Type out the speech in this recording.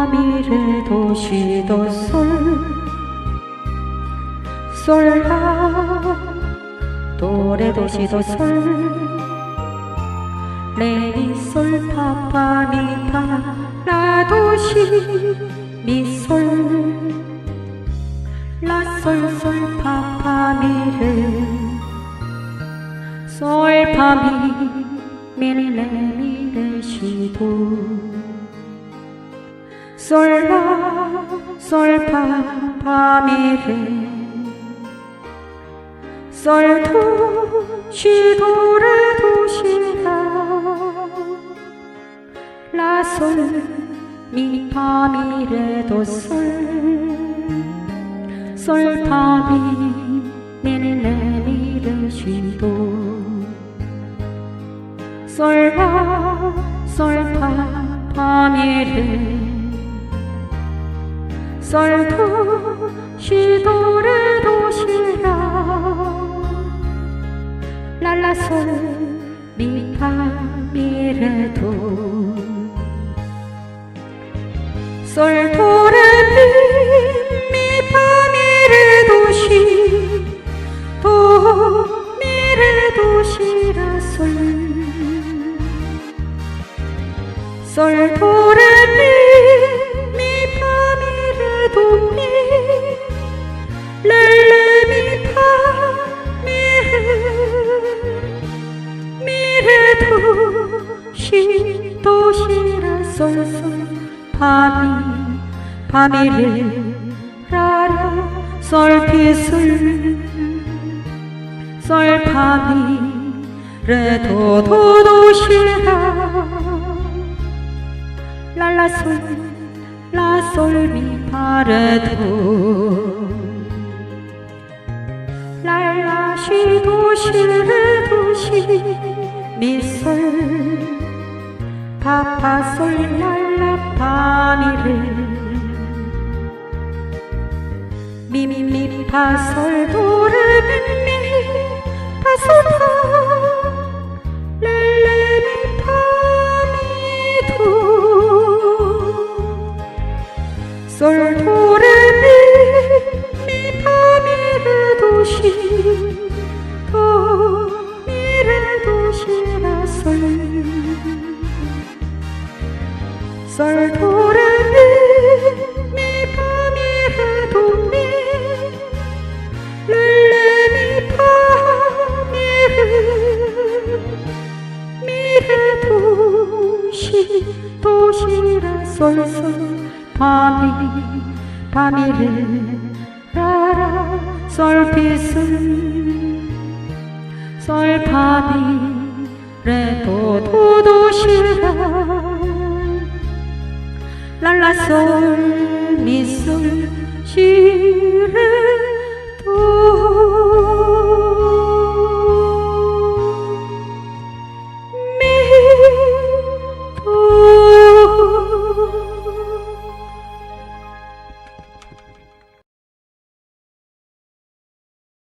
밤이래 도시도 솔라 도레 도시도 레미솔 파파미파 라도시 미솔 라솔솔 파파미레 솔파미 밀레미레 시도 솔라 솔파파미레 솔도 시도레 도시라 라솔 미파미레도 솔파미 밀레미레 시도 솔라 솔파파미레 솔도 시도레 도시라 랄라솔 미파미레도 솔도레미 미파미레도 시도 미레도 시라 솔도레미 미파미레도 미 레레미파 미레도 시도 시라 솔솔 파미레 라라 솔피솔 솔파미 레도도도 시라 랄라솔 라솔미파레도 랄라시도 시레도 시 미솔 파파솔 랄라파미레 미미파솔 도레미미 파솔파 렐레미파미도 솔도레미 미파미레도 시도 미레도 시라 솔도레미 미파미레도 미 렐레미파미레 미레도 시도 시라 솔솔 파미레 라라 솔피솔 솔파미 레도도도 시라 랄라솔 미솔 시레